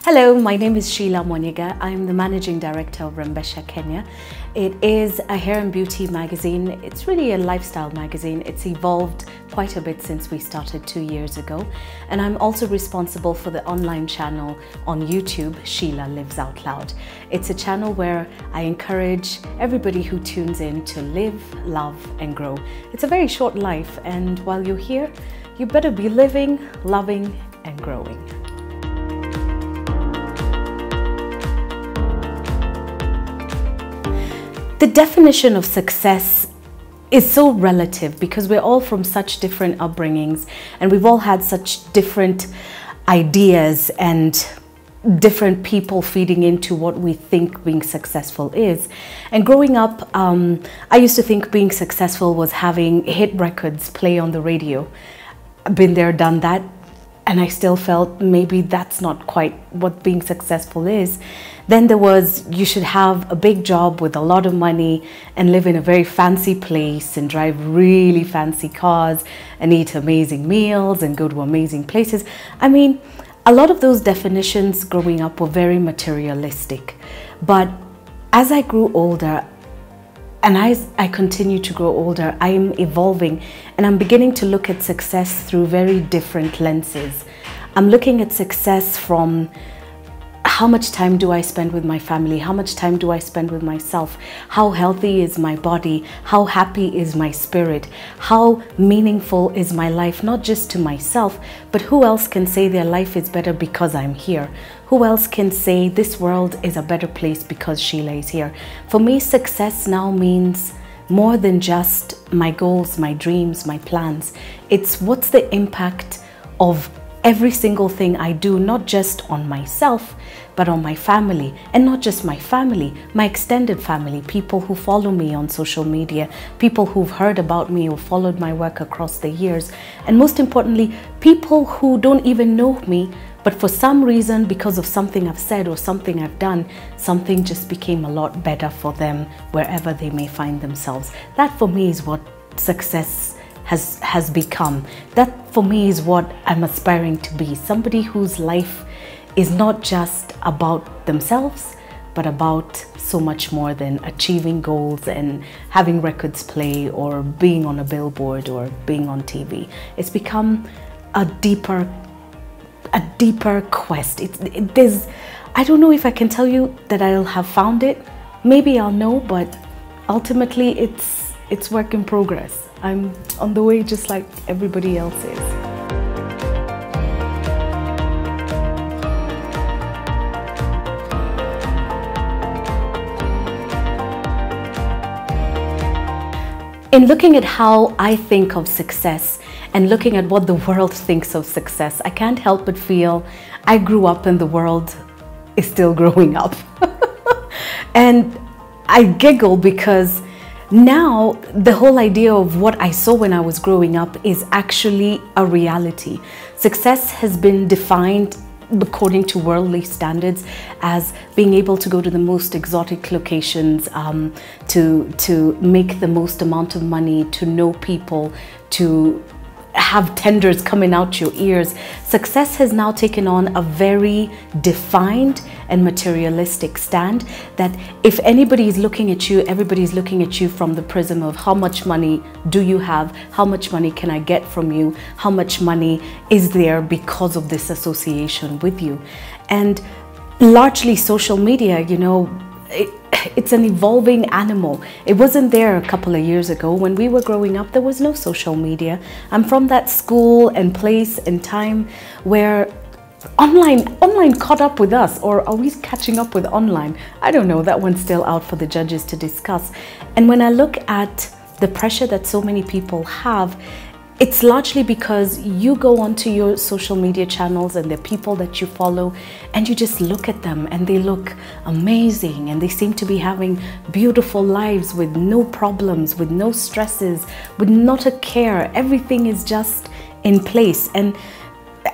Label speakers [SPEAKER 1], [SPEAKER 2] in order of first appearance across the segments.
[SPEAKER 1] Hello, my name is Sheila Mwanyigha. I'm the Managing Director of Rembesha Kenya. It is a hair and beauty magazine. It's really a lifestyle magazine. It's evolved quite a bit since we started 2 years ago. And I'm also responsible for the online channel on YouTube, Sheila Lives Out Loud. It's a channel where I encourage everybody who tunes in to live, love, and grow. It's a very short life, and while you're here, you better be living, loving, and growing. The definition of success is so relative because we're all from such different upbringings and we've all had such different ideas and different people feeding into what we think being successful is. And growing up, I used to think being successful was having hit records play on the radio. I've been there, done that, and I still felt maybe that's not quite what being successful is. Then there was, you should have a big job with a lot of money and live in a very fancy place and drive really fancy cars and eat amazing meals and go to amazing places. I mean, a lot of those definitions growing up were very materialistic. But as I grew older, and as I continue to grow older, I am evolving and I'm beginning to look at success through very different lenses. I'm looking at success from how much time do I spend with my family? How much time do I spend with myself? How healthy is my body? How happy is my spirit? How meaningful is my life? Not just to myself, but who else can say their life is better because I'm here? Who else can say this world is a better place because Sheila is here? For me, success now means more than just my goals, my dreams, my plans. It's what's the impact of every single thing I do, not just on myself, but on my family. And not just my family, my extended family, people who follow me on social media, people who've heard about me or followed my work across the years. And most importantly, people who don't even know me, but for some reason, because of something I've said or something I've done, something just became a lot better for them wherever they may find themselves. That for me is what success has become. That for me is what I'm aspiring to be. Somebody whose life is not just about themselves, but about so much more than achieving goals and having records play or being on a billboard or being on TV. It's become a deeper quest. I don't know if I can tell you that I'll have found it. Maybe I'll know, but ultimately it's work in progress. I'm on the way just like everybody else is. In looking at how I think of success and looking at what the world thinks of success, I can't help but feel I grew up and the world is still growing up. And I giggle because now the whole idea of what I saw when I was growing up is actually a reality. Success has been defined according to worldly standards as being able to go to the most exotic locations, to make the most amount of money, to know people, to have tenders coming out your ears. Success has now taken on a very defined and materialistic stand that if anybody is looking at you, everybody is looking at you from the prism of how much money do you have, how much money can I get from you, how much money is there because of this association with you. And largely social media, you know, it's an evolving animal. It wasn't there a couple of years ago. When we were growing up, there was no social media. I'm from that school and place and time where online caught up with us, or are we catching up with online? I don't know, that one's still out for the judges to discuss. And when I look at the pressure that so many people have, it's largely because you go onto your social media channels and the people that you follow and you just look at them and they look amazing and they seem to be having beautiful lives with no problems, with no stresses, with not a care. Everything is just in place. And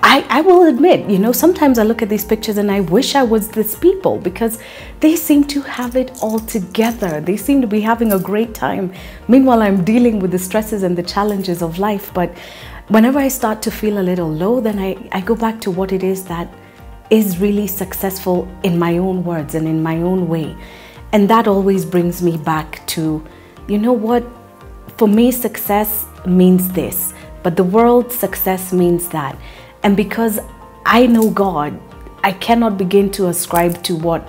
[SPEAKER 1] I will admit, you know, sometimes I look at these pictures and I wish I was these people because they seem to have it all together. They seem to be having a great time. Meanwhile, I'm dealing with the stresses and the challenges of life. But whenever I start to feel a little low, then I go back to what it is that is really successful in my own words and in my own way. And that always brings me back to, you know what, for me success means this, but the world's success means that. And because I know God, I cannot begin to ascribe to what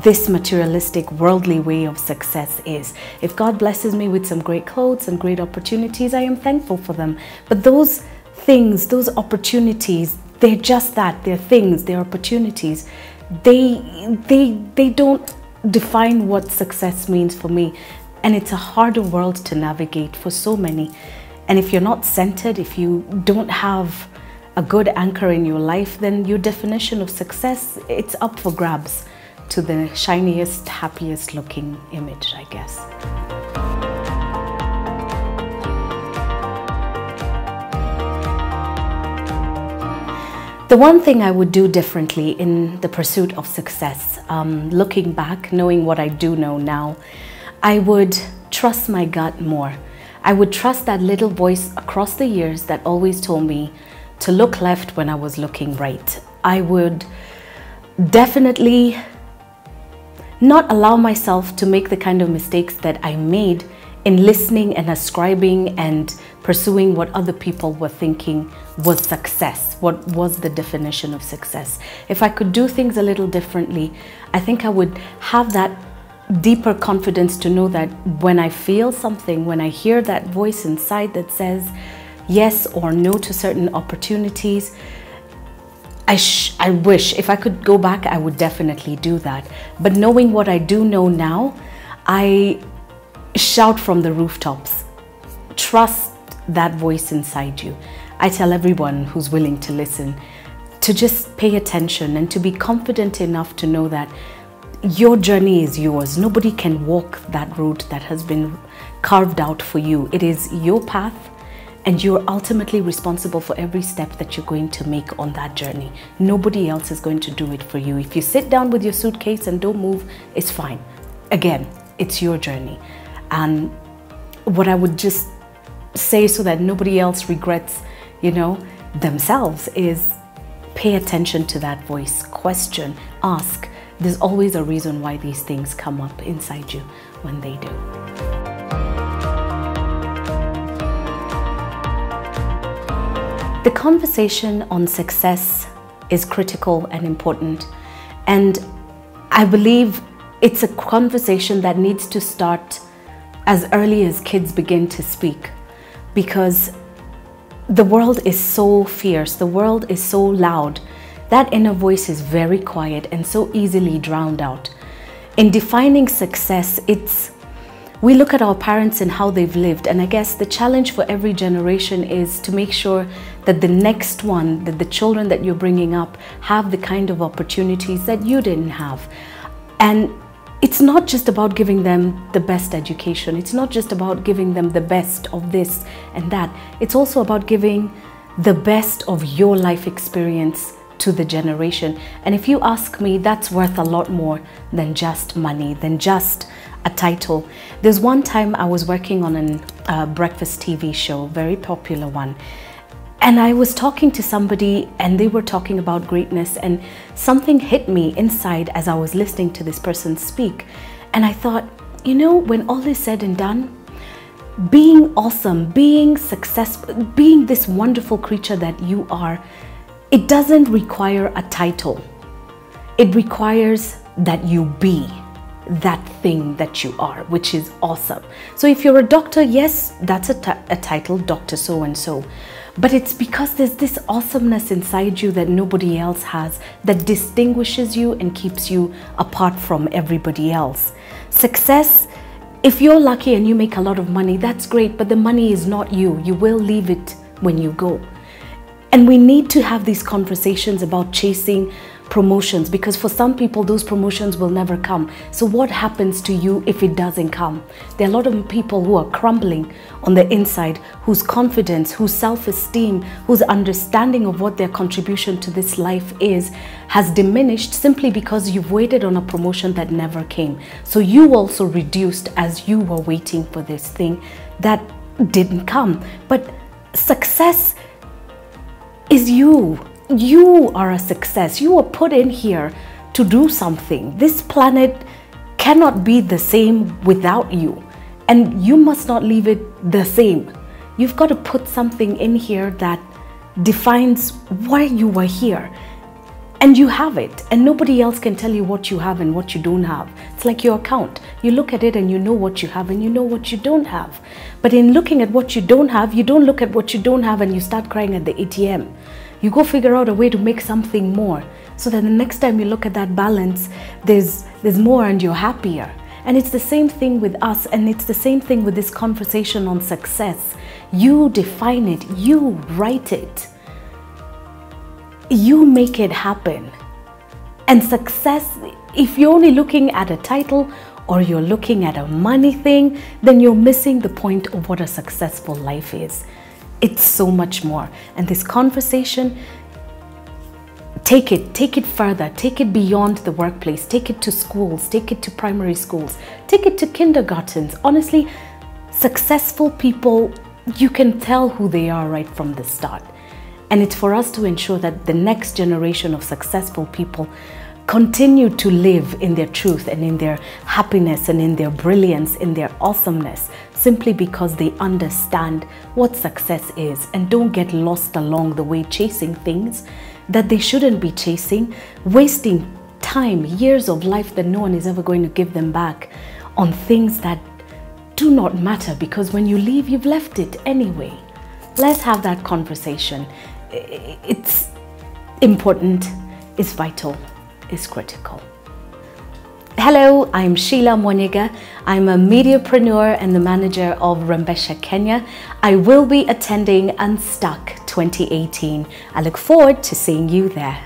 [SPEAKER 1] this materialistic worldly way of success is. If God blesses me with some great clothes and great opportunities, I am thankful for them. But those things, those opportunities, they're just that. They're things, they're opportunities. They don't define what success means for me. And it's a harder world to navigate for so many. And if you're not centered, if you don't have a good anchor in your life, then your definition of success, it's up for grabs to the shiniest, happiest looking image, I guess. The one thing I would do differently in the pursuit of success, looking back, knowing what I do know now, I would trust my gut more. I would trust that little voice across the years that always told me to look left when I was looking right. I would definitely not allow myself to make the kind of mistakes that I made in listening and ascribing and pursuing what other people were thinking was success, what was the definition of success. If I could do things a little differently, I think I would have that deeper confidence to know that when I feel something, when I hear that voice inside that says yes or no to certain opportunities, I wish if I could go back, I would definitely do that. But knowing what I do know now, I shout from the rooftops, trust that voice inside you. I tell everyone who's willing to listen to just pay attention and to be confident enough to know that your journey is yours. Nobody can walk that road that has been carved out for you. It is your path, and you're ultimately responsible for every step that you're going to make on that journey. Nobody else is going to do it for you. If you sit down with your suitcase and don't move, it's fine. Again, it's your journey. And what I would just say, so that nobody else regrets, themselves, is pay attention to that voice, question, ask. There's always a reason why these things come up inside you when they do. The conversation on success is critical and important, and I believe it's a conversation that needs to start as early as kids begin to speak, because the world is so fierce, the world is so loud. That inner voice is very quiet and so easily drowned out. In defining success, we look at our parents and how they've lived, and I guess the challenge for every generation is to make sure that the next one, that the children that you're bringing up have the kind of opportunities that you didn't have. And it's not just about giving them the best education. It's not just about giving them the best of this and that. It's also about giving the best of your life experience to the generation. And if you ask me, that's worth a lot more than just money, than just a title. There's one time I was working on a breakfast TV show, very popular one. And I was talking to somebody and they were talking about greatness, and something hit me inside as I was listening to this person speak. And I thought, when all is said and done, being awesome, being successful, being this wonderful creature that you are, it doesn't require a title. It requires that you be that thing that you are, which is awesome. So if you're a doctor, yes, that's a title, Dr. So-and-so. But it's because there's this awesomeness inside you that nobody else has, that distinguishes you and keeps you apart from everybody else. Success, if you're lucky and you make a lot of money, that's great, but the money is not you. You will leave it when you go. And we need to have these conversations about chasing promotions, because for some people those promotions will never come. So what happens to you if it doesn't come? There are a lot of people who are crumbling on the inside, whose confidence, whose self-esteem, whose understanding of what their contribution to this life is has diminished simply because you've waited on a promotion that never came. So you also reduced as you were waiting for this thing that didn't come. But success is you. you are a success. You were put in here to do something. This planet cannot be the same without you, and you must not leave it the same. You've got to put something in here that defines why you were here, and you have it, and nobody else can tell you what you have and what you don't have. It's like your account. You look at it and you know what you have and you know what you don't have. But in looking at what you don't have, you don't look at what you don't have and you start crying at the ATM. You go figure out a way to make something more, so that the next time you look at that balance, there's more and you're happier. And it's the same thing with us, and it's the same thing with this conversation on success. You define it, you write it, you make it happen. And success, if you're only looking at a title or you're looking at a money thing, then you're missing the point of what a successful life is. It's so much more. And this conversation, take it further, take it beyond the workplace, take it to schools, take it to primary schools, take it to kindergartens. Honestly, successful people, you can tell who they are right from the start. And it's for us to ensure that the next generation of successful people continue to live in their truth and in their happiness and in their brilliance, in their awesomeness, simply because they understand what success is and don't get lost along the way chasing things that they shouldn't be chasing, wasting time, years of life that no one is ever going to give them back on things that do not matter, because when you leave, you've left it anyway. Let's have that conversation. It's important, it's vital, it's critical. Hello, I'm Sheila Mwanyigha. I'm a mediapreneur and the manager of Rembesha Kenya. I will be attending UNSTUCK 2018. I look forward to seeing you there.